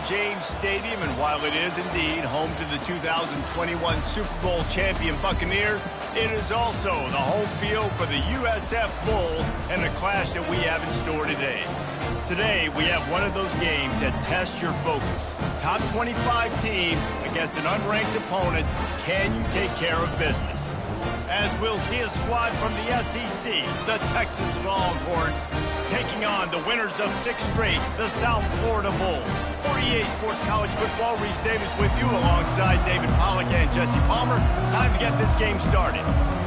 James Stadium, and while it is indeed home to the 2021 Super Bowl champion Buccaneers, it is also the home field for the USF Bulls and the clash that we have in store today. Today, we have one of those games that tests your focus. Top 25 team against an unranked opponent. Can you take care of business? As we'll see a squad from the SEC, the Texas Longhorns, taking on the winners of 6 straight, the South Florida Bulls. For EA Sports College Football, Reese Davis with you alongside David Pollack and Jesse Palmer. Time to get this game started.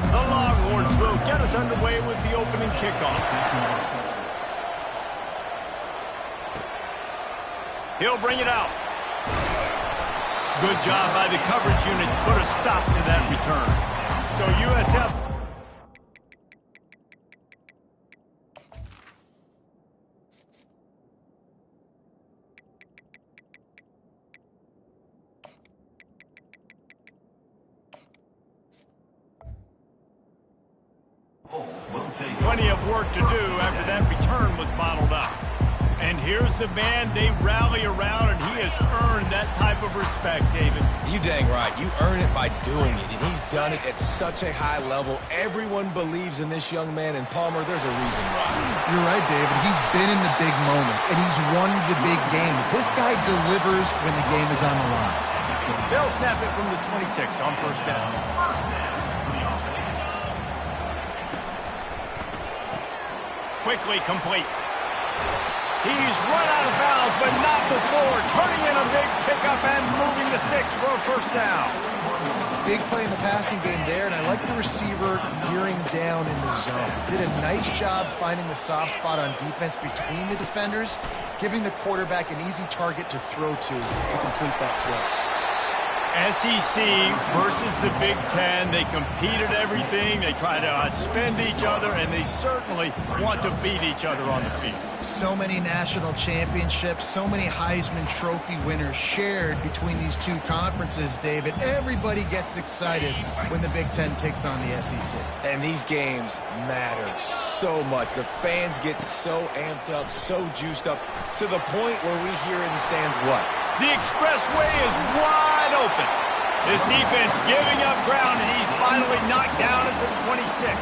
The Longhorns will get us underway with the opening kickoff. He'll bring it out. Good job by the coverage unit to put a stop to that return. So USF... Plenty of work to do after that return was bottled up. And here's the man they rally around, and he has earned that type of respect, David. You dang right. You earn it by doing it, and he's done it at such a high level. Everyone believes in this young man, and Palmer, there's a reason why. You're right, David. He's been in the big moments, and he's won the big games. This guy delivers when the game is on the line. They'll snap it from the 26 on first down. Quickly complete. He's run out of bounds, but not before turning in a big pickup and moving the sticks for a first down. Big play in the passing game there, and I like the receiver gearing down in the zone. Did a nice job finding the soft spot on defense between the defenders, giving the quarterback an easy target to throw to complete that throw. SEC versus the Big Ten. They compete at everything. They try to outspend each other, and they certainly want to beat each other on the field. So many national championships, so many Heisman Trophy winners shared between these two conferences, David. Everybody gets excited when the Big Ten takes on the SEC. And these games matter so much. The fans get so amped up, so juiced up, to the point where we hear in the stands what? The expressway is wide open. This defense giving up ground, and he's finally knocked down at the 26.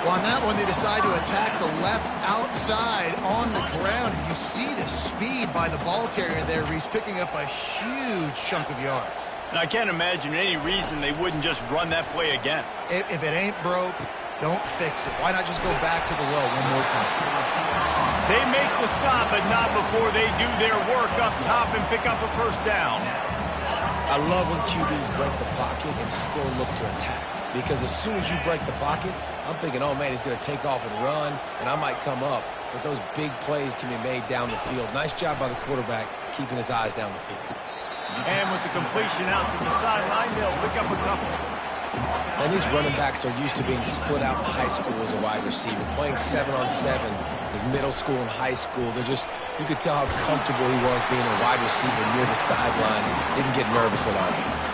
Well, on that one, they decide to attack the left outside on the ground, and you see the speed by the ball carrier there, Reese, picking up a huge chunk of yards. And I can't imagine any reason they wouldn't just run that play again. If it ain't broke, don't fix it. Why not just go back to the well one more time? They make the stop, but not before they do their work up top and pick up a first down. I love when QBs break the pocket and still look to attack. Because as soon as you break the pocket, I'm thinking, oh, man, he's going to take off and run, and I might come up. But those big plays can be made down the field. Nice job by the quarterback keeping his eyes down the field. And with the completion out to the sideline, they'll pick up a couple. And these running backs are used to being split out in high school as a wide receiver. Playing 7-on-7 is middle school and high school. You could tell how comfortable he was being a wide receiver near the sidelines. Didn't get nervous at all.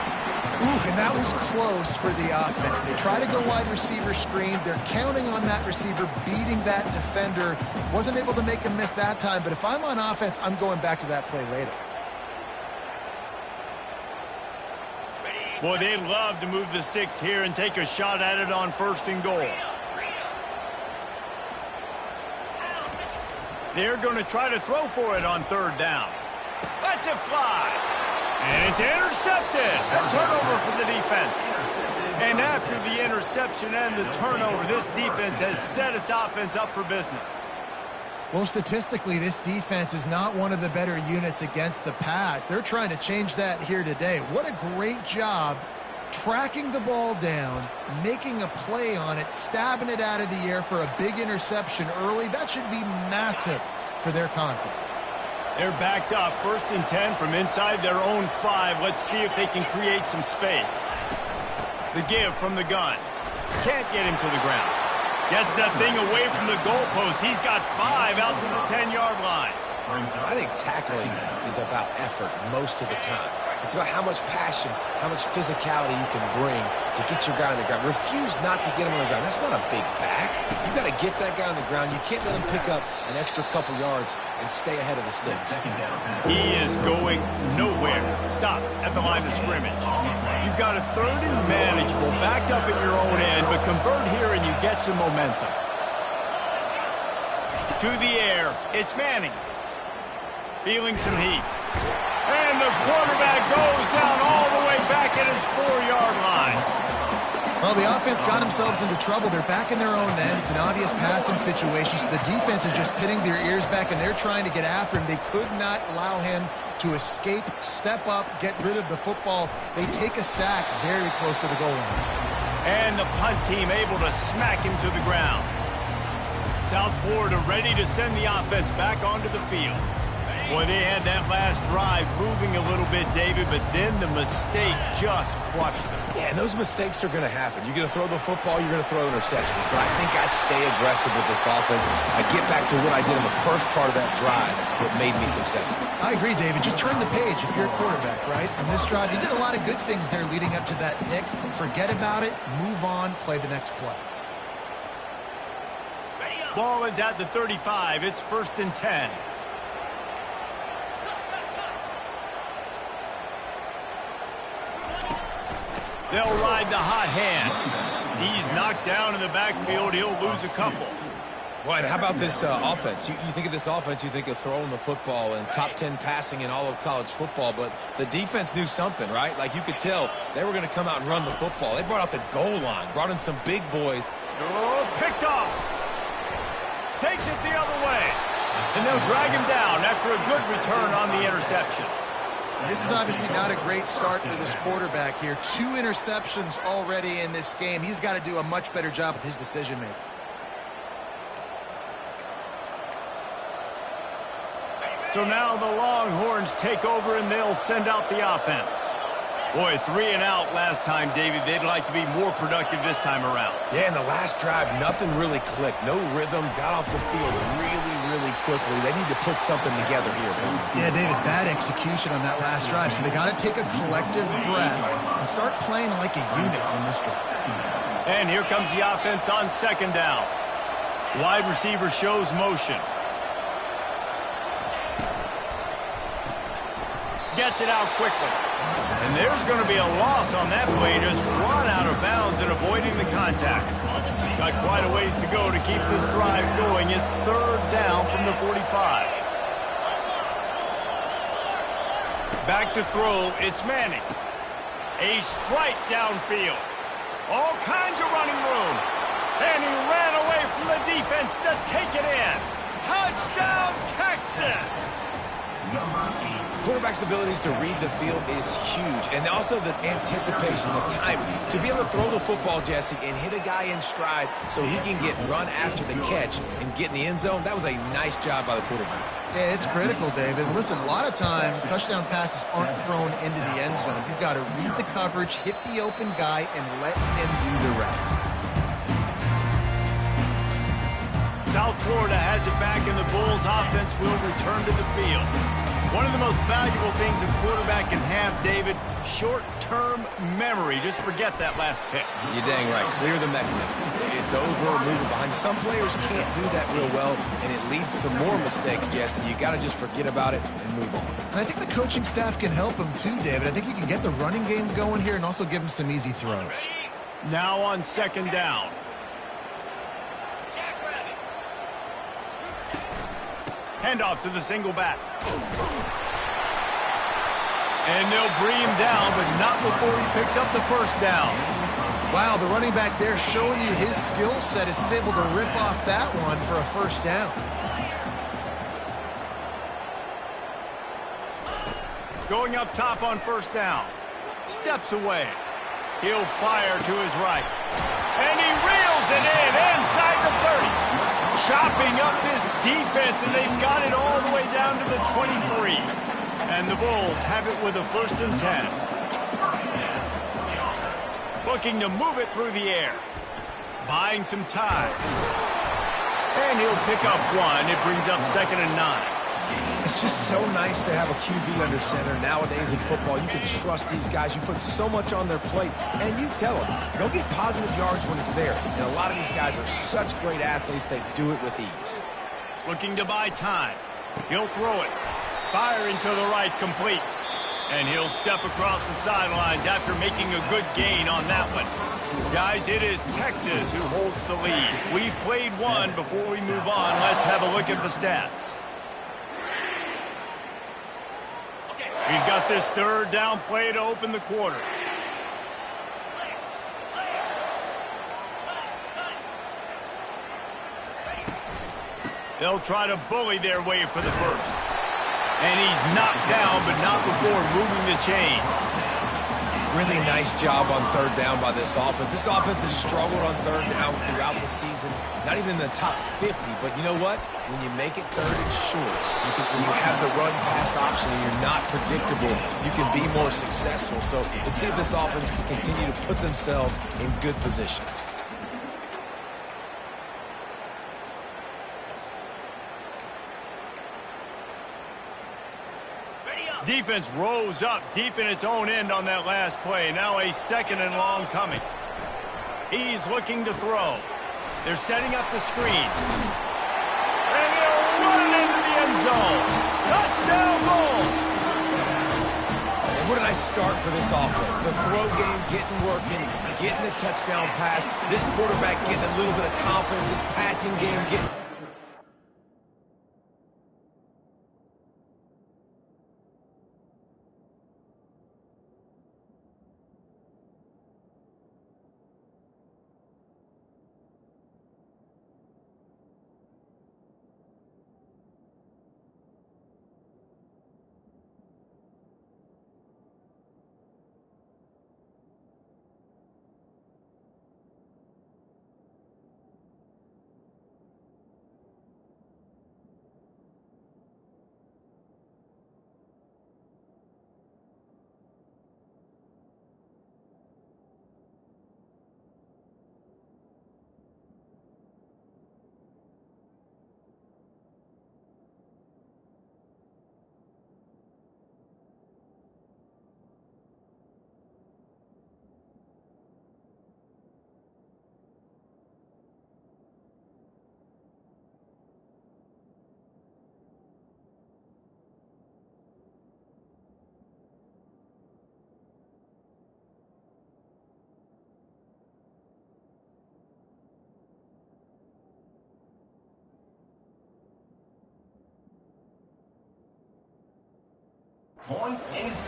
Ooh, and that was close for the offense. They try to go wide receiver screen. They're counting on that receiver beating that defender. Wasn't able to make him miss that time, but if I'm on offense, I'm going back to that play later. Boy, they'd love to move the sticks here and take a shot at it on 1st and goal. They're going to try to throw for it on 3rd down. Lets it fly. And it's intercepted. A turnover for the defense. And after the interception and the turnover, this defense has set its offense up for business. Well, statistically, this defense is not one of the better units against the pass. They're trying to change that here today. What a great job tracking the ball down, making a play on it, stabbing it out of the air for a big interception early. That should be massive for their confidence. They're backed up, 1st and 10 from inside their own 5. Let's see if they can create some space. The give from the gun. Can't get him to the ground. Gets that thing away from the goalpost. He's got 5 out to the 10-yard line. I think tackling is about effort most of the time. It's about how much passion, how much physicality you can bring to get your guy on the ground. Refuse not to get him on the ground. That's not a big back. You got to get that guy on the ground. You can't let him pick up an extra couple yards and stay ahead of the sticks. He is going nowhere. Stop at the line of scrimmage. You've got a 3rd and manageable backed up in your own end, but convert here and you get some momentum. To the air, it's Manning. Feeling some heat. And the quarterback goes down all the way back at his 4-yard line. Well, the offense got themselves into trouble. They're back in their own end. It's an obvious passing situation, so the defense is just pitting their ears back, and they're trying to get after him. They could not allow him to escape, step up, get rid of the football. They take a sack very close to the goal line. And the punt team able to smack him to the ground. South Florida ready to send the offense back onto the field. Boy, they had that last drive moving a little bit, David, but then the mistake just crushed them. Yeah, and those mistakes are going to happen. You're going to throw the football, you're going to throw interceptions. But I think I stay aggressive with this offense. I get back to what I did in the first part of that drive that made me successful. I agree, David. Just turn the page if you're a quarterback, right? On this drive, you did a lot of good things there leading up to that pick. Forget about it, move on, play the next play. Ball is at the 35. It's 1st and 10. They'll ride the hot hand. He's knocked down in the backfield. He'll lose a couple. Well, and how about this offense? You think of this offense, you think of throwing the football and top 10 passing in all of college football, but the defense knew something, right? Like you could tell they were going to come out and run the football. They brought out the goal line, brought in some big boys. Oh, picked off. Takes it the other way. And they'll drag him down after a good return on the interception. This is obviously not a great start for this quarterback here. 2 interceptions already in this game. He's got to do a much better job with his decision-making. So now the Longhorns take over and they'll send out the offense. Boy, 3 and out last time, David. They'd like to be more productive this time around. Yeah, in the last drive, nothing really clicked. No rhythm, got off the field really quickly. They need to put something together here. Yeah, David, bad execution on that last drive. So they got to take a collective breath and start playing like a unit on this drive. And here comes the offense on 2nd down. Wide receiver shows motion. Gets it out quickly. And there's going to be a loss on that play. Just run out of bounds and avoiding the contact. Got quite a ways to go to keep this drive going. It's 3rd down from the 45. Back to throw. It's Manning. A strike downfield. All kinds of running room. And he ran away from the defense to take it in. Touchdown, Texas! Quarterback's abilities to read the field is huge, and also the anticipation, the timing. To be able to throw the football, Jesse, and hit a guy in stride so he can get run after the catch and get in the end zone, that was a nice job by the quarterback. Yeah, it's critical, David. Listen, a lot of times touchdown passes aren't thrown into the end zone. You've got to read the coverage, hit the open guy, and let him do the rest. South Florida has it back, and the Bulls offense will return to the field. One of the most valuable things a quarterback can have, David, short-term memory. Just forget that last pick. You're dang right. Clear the mechanism. It's over, moving behind. Some players can't do that real well, and it leads to more mistakes, Jesse. You got to just forget about it and move on. And I think the coaching staff can help him too, David. I think you can get the running game going here and also give him some easy throws. Now on 2nd down. Handoff to the single back. And they'll bring him down, but not before he picks up the 1st down. Wow, the running back there showing you his skill set as he's able to rip off that one for a 1st down. Going up top on 1st down. Steps away. He'll fire to his right. And he reels it in inside the 30. Chopping up this defense, and they've got it all the way down to the 23. And the Bulls have it with a 1st and 10. Looking to move it through the air. Buying some time. And he'll pick up 1. It brings up 2nd and 9. It's just so nice to have a QB under center. Nowadays in football, you can trust these guys. You put so much on their plate, and you tell them, they'll get positive yards when it's there. And a lot of these guys are such great athletes, they do it with ease. Looking to buy time. He'll throw it. Fire into the right, complete. And he'll step across the sidelines after making a good gain on that one. Guys, it is Texas who holds the lead. We've played one. Before we move on, let's have a look at the stats. We've got this third down play to open the quarter. They'll try to bully their way for the first. And he's knocked down, but not before moving the chains. Really nice job on third down by this offense. This offense has struggled on third downs throughout the season. Not even in the top 50, but you know what? When you make it third and short, when you have the run-pass option and you're not predictable, you can be more successful. So let's see if this offense can continue to put themselves in good positions. Defense rose up deep in its own end on that last play. Now a second and long coming. He's looking to throw. They're setting up the screen. And he'll run it into the end zone. Touchdown Bulls! And what a nice start for this offense. The throw game getting working, getting the touchdown pass. This quarterback getting a little bit of confidence. This passing game getting...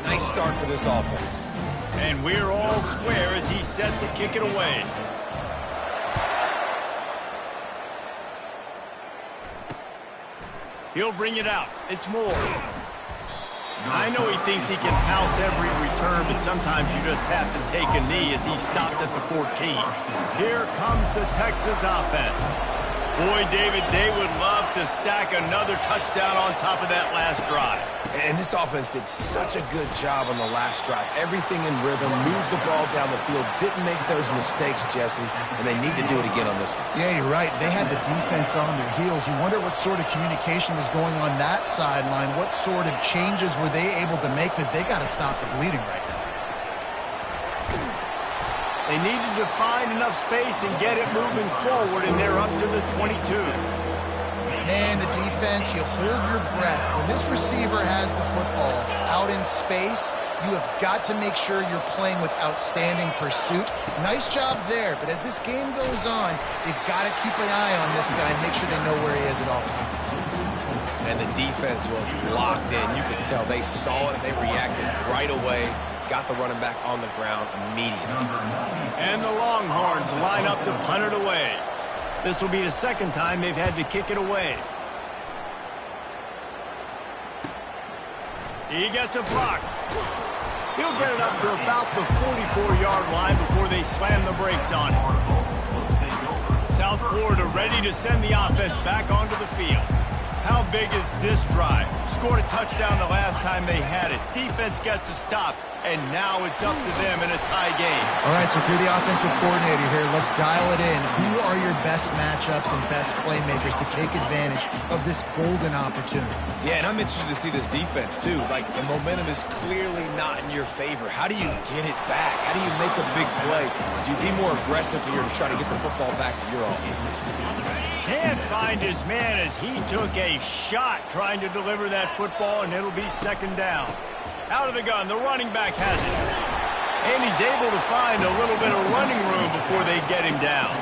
Nice start for this offense. And we're all square as he's set to kick it away. He'll bring it out. It's Moore. I know he thinks he can house every return, but sometimes you just have to take a knee as he stopped at the 14. Here comes the Texas offense. Boy, David, they would love to stack another touchdown on top of that last drive. And this offense did such a good job on the last drive. Everything in rhythm, moved the ball down the field, didn't make those mistakes, Jesse, and they need to do it again on this one. Yeah, you're right. They had the defense on their heels. You wonder what sort of communication was going on that sideline. What sort of changes were they able to make, because they got to stop the bleeding right now. They needed to find enough space and get it moving forward, and they're up to the 22. Man, the defense, you hold your breath. When this receiver has the football out in space, you have got to make sure you're playing with outstanding pursuit. Nice job there, but as this game goes on, you've got to keep an eye on this guy and make sure they know where he is at all times. And the defense was locked in. You could tell they saw it. They reacted right away. Got the running back on the ground immediately. And the Longhorns line up to punt it away. This will be the second time they've had to kick it away. He gets a block. He'll get it up to about the 44-yard line before they slam the brakes on him. South Florida ready to send the offense back onto the field. How big is this drive? Scored a touchdown the last time they had it. it. Defense gets a stop, and now it's up to them in a tie game. All right, so if you're the offensive coordinator here, let's dial it in. Who are your best matchups and best playmakers to take advantage of this golden opportunity? Yeah, and I'm interested to see this defense, too. Like, the momentum is clearly not in your favor. How do you get it back? How do you make a big play? Do you be more aggressive here to try to get the football back to your offense? Can't find his man as he took a shot trying to deliver that football, and it'll be second down. Out of the gun, the running back has it. And he's able to find a little bit of running room before they get him down.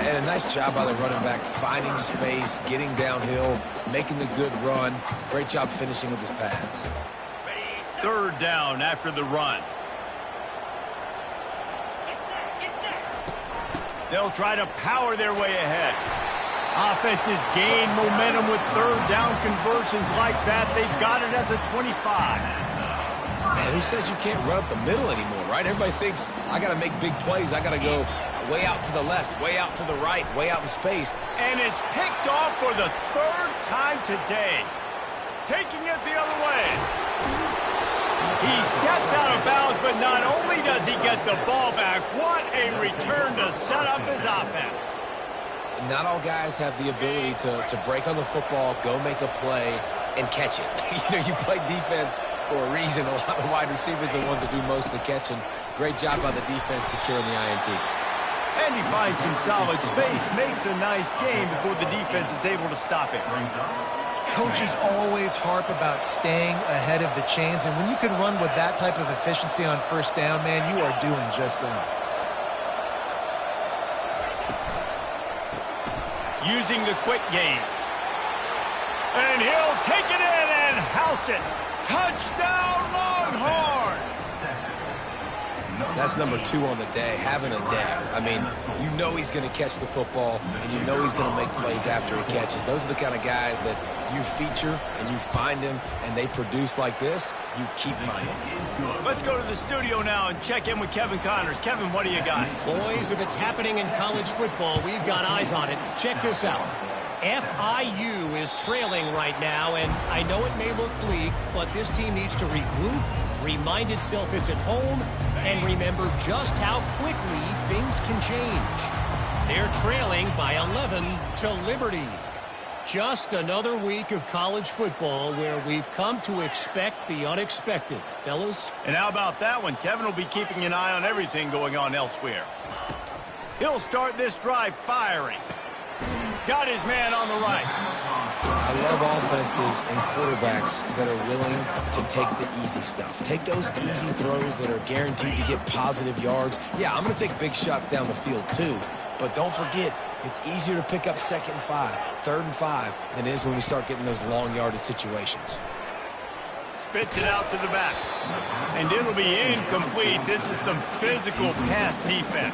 And a nice job by the running back, finding space, getting downhill, making the good run. Great job finishing with his pads. Third down after the run. They'll try to power their way ahead. Offenses gain momentum with third down conversions like that. They've got it at the 25. Man, who says you can't run up the middle anymore, right? Everybody thinks, I got to make big plays. I got to go way out to the left, way out to the right, way out in space. And it's picked off for the third time today. Taking it the other way. He steps out of bounds, but not only does he get the ball back, what a return to set up his offense. Not all guys have the ability to break on the football, go make a play, and catch it. You play defense for a reason. A lot of the wide receivers are the ones that do most of the catching. Great job by the defense securing the INT. And he finds some solid space, makes a nice game before the defense is able to stop it. Coaches always harp about staying ahead of the chains, and when you can run with that type of efficiency on first down, man, you are doing just that. Using the quick game. And he'll take it in and house it. Touchdown, Longhorns! That's number 2 on the day, having a day. I mean, you know he's going to catch the football, and you know he's going to make plays after he catches. Those are the kind of guys that you feature, and you find him, and they produce like this, you keep finding them. Let's go to the studio now and check in with Kevin Connors. Kevin, what do you got? Boys, if it's happening in college football, we've got eyes on it. Check this out. FIU is trailing right now, and I know it may look bleak, but this team needs to regroup, remind itself it's at home, and remember just how quickly things can change. They're trailing by 11 to Liberty. Just another week of college football where we've come to expect the unexpected, fellas. And how about that one? Kevin will be keeping an eye on everything going on elsewhere. He'll start this drive firing. Got his man on the right. I love offenses and quarterbacks that are willing to take the easy stuff. Take those easy throws that are guaranteed to get positive yards. Yeah, I'm going to take big shots down the field too. But don't forget, it's easier to pick up 2nd and 5, 3rd and 5 than it is when we start getting those long yardage situations. Spits it out to the back. And it'll be incomplete. This is some physical pass defense.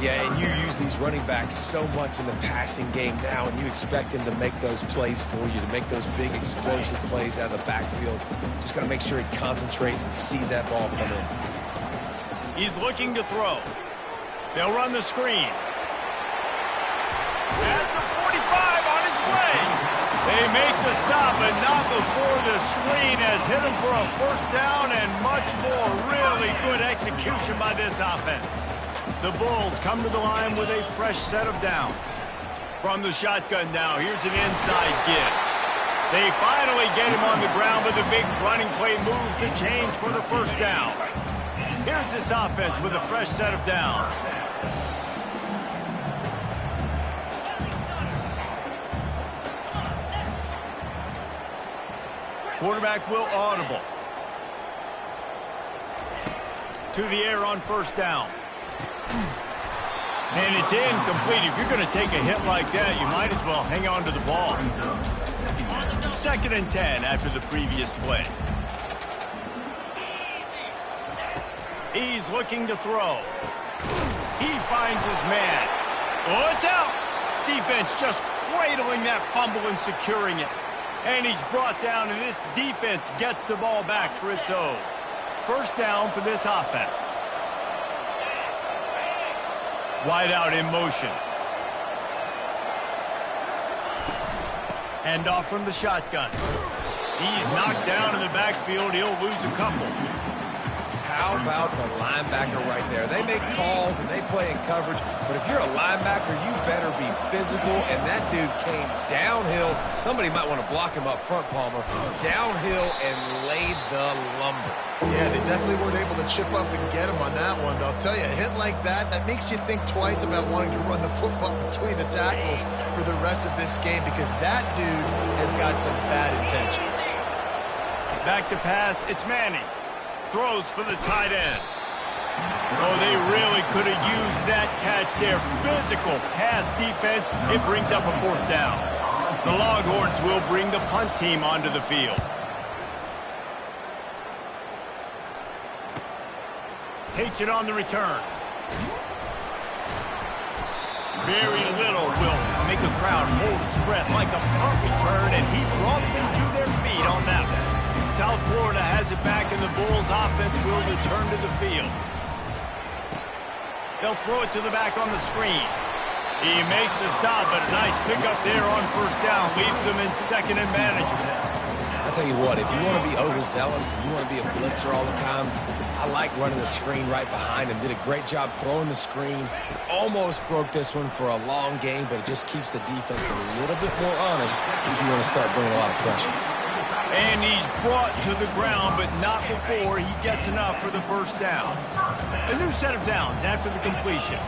Yeah, and you use these running backs so much in the passing game now, and you expect him to make those plays for you, to make those big explosive plays out of the backfield. Just got to make sure he concentrates and see that ball come in. He's looking to throw. They'll run the screen. At the 45 on its way. They make the stop, but not before the screen has hit him for a first down and much more. Really good execution by this offense. The Bulls come to the line with a fresh set of downs. From the shotgun now, here's an inside give. They finally get him on the ground, but the big running play moves the chains for the first down. Here's this offense with a fresh set of downs. Quarterback will audible. To the air on first down. And it's incomplete. If you're going to take a hit like that, you might as well hang on to the ball. 2nd and 10 after the previous play. He's looking to throw. He finds his man. Oh, it's out. Defense just cradling that fumble and securing it. And he's brought down, and this defense gets the ball back for its own. First down for this offense. Wide out in motion. And off from the shotgun. He's knocked down in the backfield. He'll lose a couple. How about the linebacker right there? They make calls and they play in coverage, but if you're a linebacker, you better be physical, and that dude came downhill. Somebody might want to block him up front, Palmer. Downhill and laid the lumber. Yeah, they definitely weren't able to chip up and get him on that one, but I'll tell you, a hit like that makes you think twice about wanting to run the football between the tackles for the rest of this game, because that dude has got some bad intentions. Back to pass, it's Manning. Throws for the tight end. Oh, they really could have used that catch there. Physical pass defense. It brings up a 4th down. The Longhorns will bring the punt team onto the field. Takes it on the return. Very little will make a crowd hold its breath like a punt return, and he brought them to their feet on that one. South Florida has it back, and the Bulls offense will return to the field. They'll throw it to the back on the screen. He makes the stop, but a nice pickup there on 1st down. Leaves them in 2nd and manageable. I'll tell you what, if you want to be overzealous and you want to be a blitzer all the time, I like running the screen right behind him. Did a great job throwing the screen. Almost broke this one for a long game, but it just keeps the defense a little bit more honest if you want to start bringing a lot of pressure. And he's brought to the ground, but not before he gets enough for the 1st down. A new set of downs after the completion.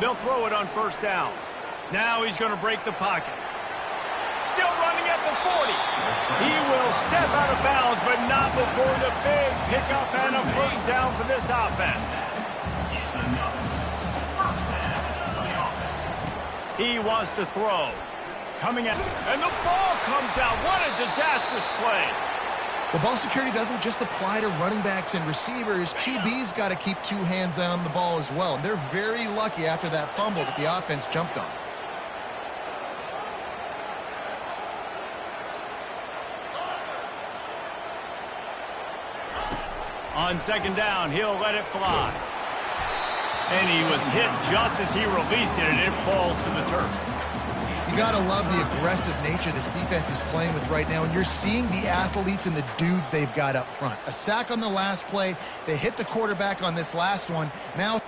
They'll throw it on 1st down. Now he's going to break the pocket. Still running at the 40. He will step out of bounds, but not before the big pickup and a 1st down for this offense. He wants to throw. Coming out, and the ball comes out. What a disastrous play. The ball security doesn't just apply to running backs and receivers. QB's got to keep 2 hands on the ball as well, and they're very lucky after that fumble that the offense jumped on. On 2nd down, he'll let it fly. And he was hit just as he released it, and it falls to the turf. You got to love the aggressive nature this defense is playing with right now, and you're seeing the athletes and the dudes they've got up front. A sack on the last play. They hit the quarterback on this last one. Now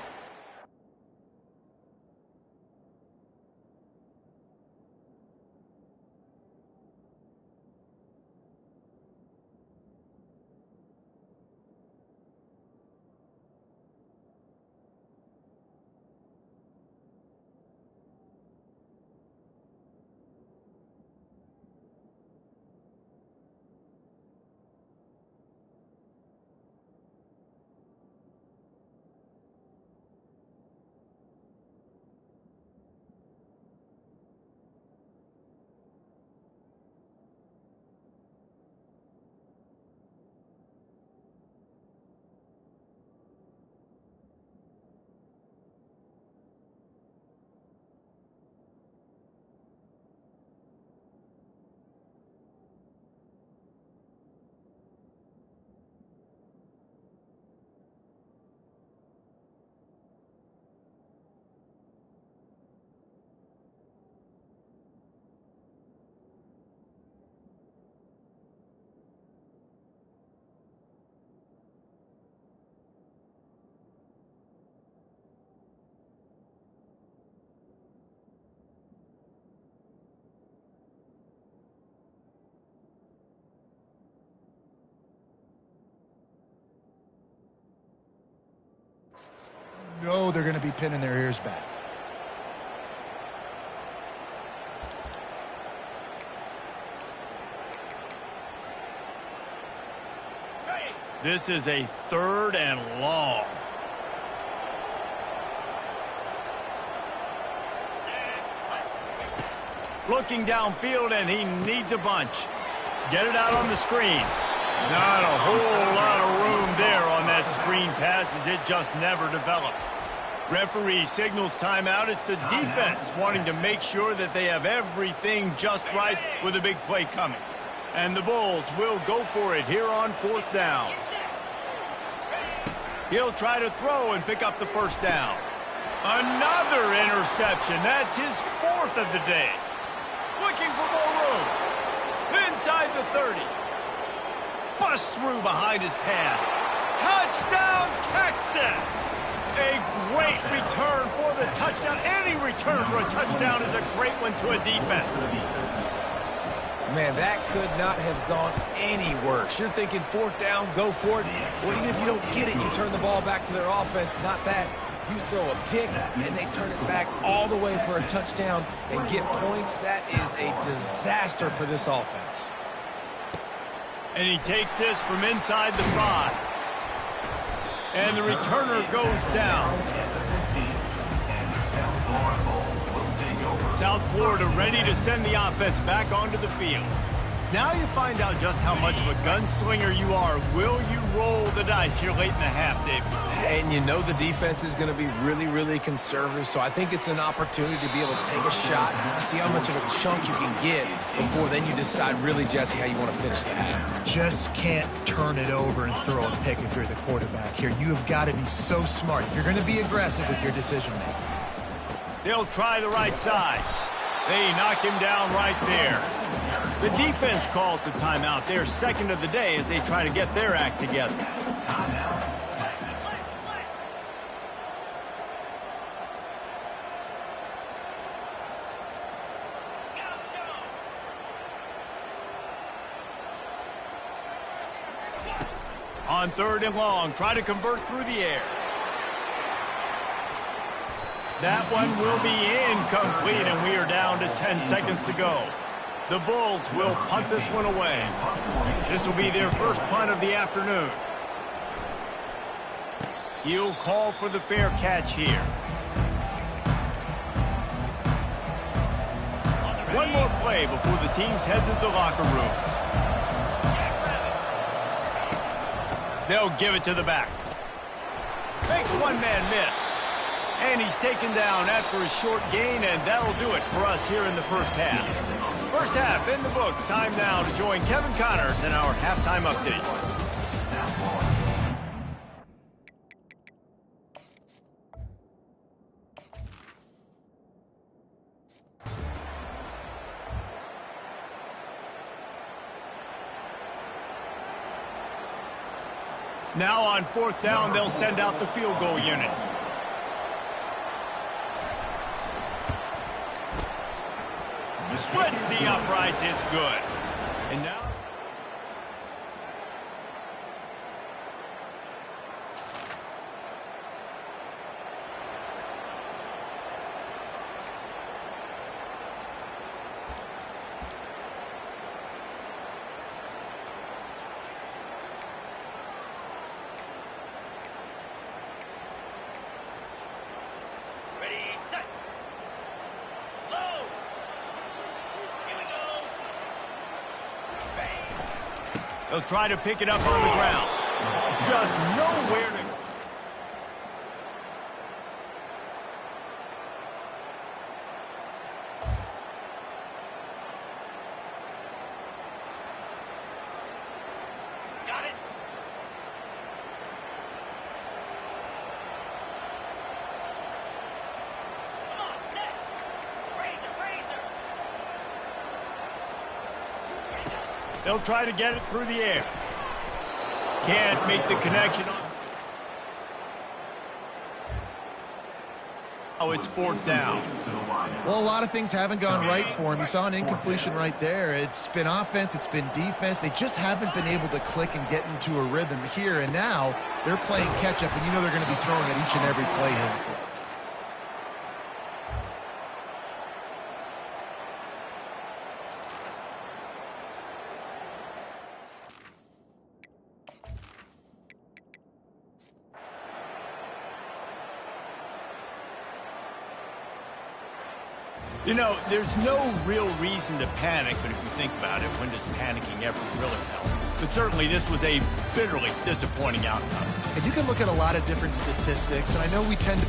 know they're going to be pinning their ears back. This is a 3rd and long. Looking downfield, and he needs a bunch. Get it out on the screen. Not a whole lot of room there on that screen pass, as it just never developed. Referee signals timeout. It's the defense wanting to make sure that they have everything just right with a big play coming. And the Bulls will go for it here on 4th down. He'll try to throw and pick up the 1st down. Another interception. That's his 4th of the day. Looking for more room. inside the 30. Bust through behind his pad. Touchdown, Texas! A great return for the touchdown. Any return for a touchdown is a great one to a defense. Man, that could not have gone any worse. You're thinking fourth down, go for it. Well, even if you don't get it, you turn the ball back to their offense. Not that. You throw a pick, and they turn it back all the way for a touchdown and get points. That is a disaster for this offense. And he takes this from inside the 5. And the returner goes down. South Florida ready to send the offense back onto the field. Now you find out just how much of a gunslinger you are. Will you roll the dice here late in the half, Dave? And you know the defense is going to be really, really conservative, so I think it's an opportunity to be able to take a shot, see how much of a chunk you can get before then you decide really, Jesse, how you want to finish the half. Just can't turn it over and throw a pick if you're the quarterback here. You have got to be so smart. You're going to be aggressive with your decision-making. They'll try the right side. They knock him down right there. The defense calls the timeout. Their second of the day as they try to get their act together. On 3rd and long, try to convert through the air. That one will be incomplete, and we are down to 10 seconds to go. The Bulls will punt this one away. This will be their first punt of the afternoon. He'll call for the fair catch here. One more play before the teams head to the locker rooms. They'll give it to the back. Makes one man miss. And he's taken down after a short gain, and that'll do it for us here in the first half. First half in the books. Time now to join Kevin Connors in our halftime update. Now on 4th down, they'll send out the field goal unit. Splits the uprights, it's good. And now... They'll try to pick it up on the ground. Just nowhere to... Got it. Come on, set. Razor. They'll try to get it through the air. Can't make the connection. Oh, it's 4th down. Well, a lot of things haven't gone right for him. You saw an incompletion right there. It's been offense, it's been defense. They just haven't been able to click and get into a rhythm here. And now they're playing catch-up, and you know they're going to be throwing at each and every play here. You know, there's no real reason to panic, but if you think about it, when does panicking ever really help? But certainly this was a bitterly disappointing outcome. And you can look at a lot of different statistics, and I know we tend to